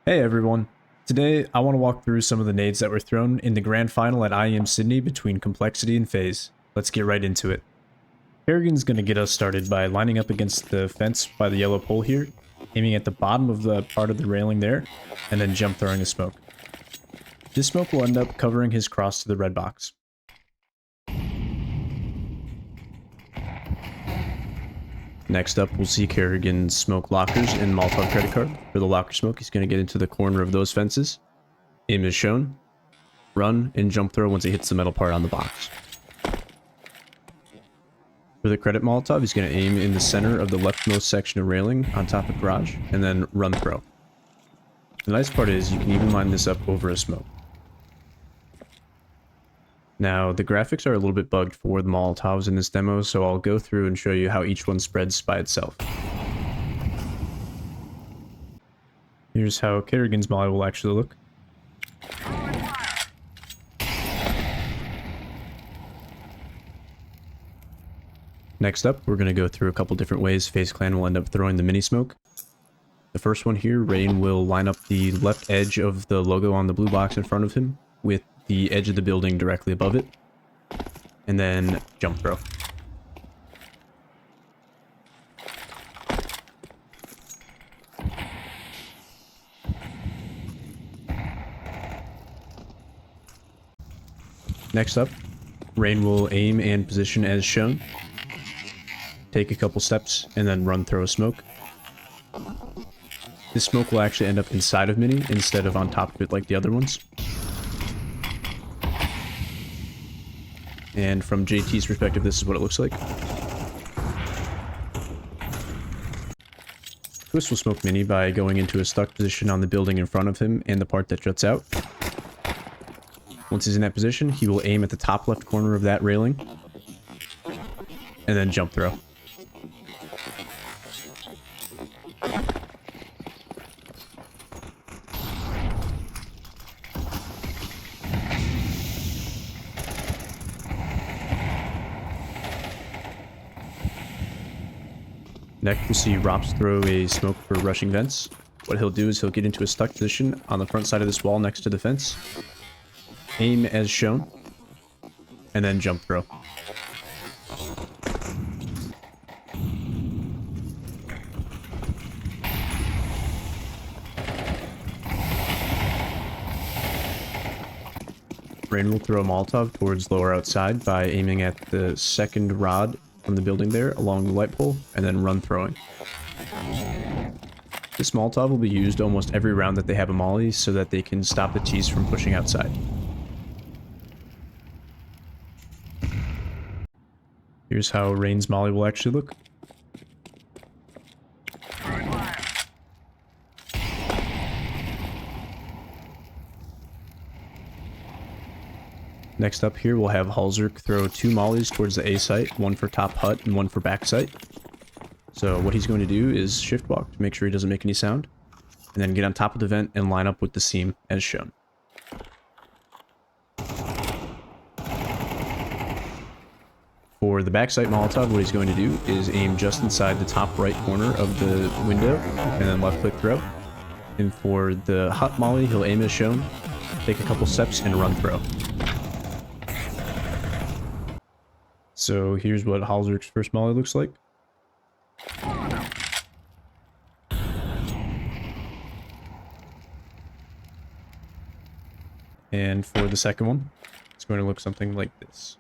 Hey everyone. Today I want to walk through some of the nades that were thrown in the grand final at IEM Sydney between Complexity and Faze. Let's get right into it. Kerrigan's going to get us started by lining up against the fence by the yellow pole here, aiming at the bottom of the part of the railing there, and then jump throwing a smoke. This smoke will end up covering his cross to the red box. Next up, we'll see Kerrigan smoke lockers in Molotov credit card. For the locker smoke, he's going to get into the corner of those fences. Aim is shown. Run and jump throw once he hits the metal part on the box. For the credit Molotov, he's going to aim in the center of the leftmost section of railing on top of garage, and then run throw. The nice part is you can even line this up over a smoke. Now, the graphics are a little bit bugged for the Molotovs in this demo, so I'll go through and show you how each one spreads by itself. Here's how Kerrigan's molly will actually look. Next up, we're going to go through a couple different ways FaZe Clan will end up throwing the mini smoke. The first one here, Rain will line up the left edge of the logo on the blue box in front of him with the edge of the building directly above it, and then jump throw. Next up, Rain will aim and position as shown, take a couple steps, and then run throw a smoke. This smoke will actually end up inside of Mini instead of on top of it like the other ones. And from JT's perspective, this is what it looks like. Twist will smoke Mini by going into a stuck position on the building in front of him and the part that juts out. Once he's in that position, he will aim at the top left corner of that railing, and then jump throw. Next, we'll see Rops throw a smoke for rushing vents. What he'll do is he'll get into a stuck position on the front side of this wall next to the fence, aim as shown, and then jump throw. Rain will throw a Molotov towards lower outside by aiming at the second rod from the building there along the light pole, and then run throwing. This Molotov will be used almost every round that they have a molly so that they can stop the tees from pushing outside. Here's how Rain's molly will actually look. Next up here, we'll have Halzerk throw two mollies towards the A site, one for top hut and one for back site. So what he's going to do is shift walk to make sure he doesn't make any sound, and then get on top of the vent and line up with the seam as shown. For the back site Molotov, what he's going to do is aim just inside the top right corner of the window, and then left click throw. And for the hut molly, he'll aim as shown, take a couple steps, and run throw. So here's what Halzerk's first molly looks like. And for the second one, it's going to look something like this.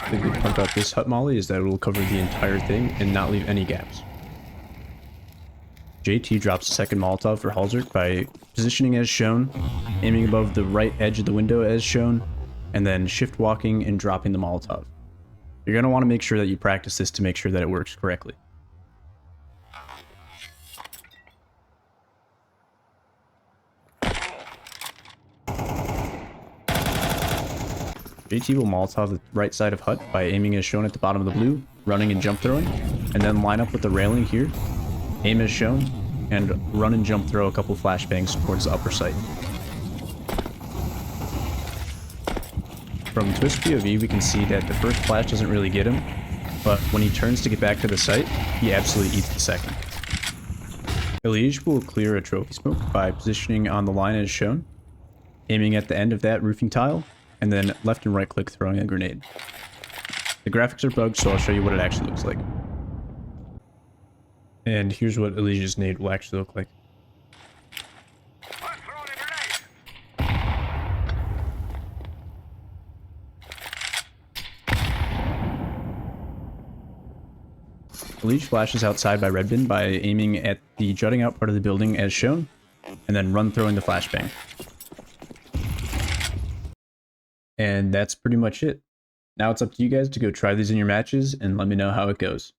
The good part about this hut molly is that it will cover the entire thing and not leave any gaps. JT drops a second Molotov for Halzerk by positioning as shown, aiming above the right edge of the window as shown, and then shift walking and dropping the Molotov. You're going to want to make sure that you practice this to make sure that it works correctly. JT will Molotov the right side of hut by aiming as shown at the bottom of the blue, running and jump throwing, and then line up with the railing here, aim as shown, and run and jump throw a couple flashbangs towards the upper site. From Twist POV, we can see that the first flash doesn't really get him, but when he turns to get back to the site, he absolutely eats the second. Elige will clear a trophy smoke by positioning on the line as shown, aiming at the end of that roofing tile, and then left and right click throwing a grenade. The graphics are bugged, so I'll show you what it actually looks like. And here's what Elige's nade will actually look like. Elige flashes outside by red bin by aiming at the jutting out part of the building as shown, and then run throwing the flashbang. And that's pretty much it. Now it's up to you guys to go try these in your matches and let me know how it goes.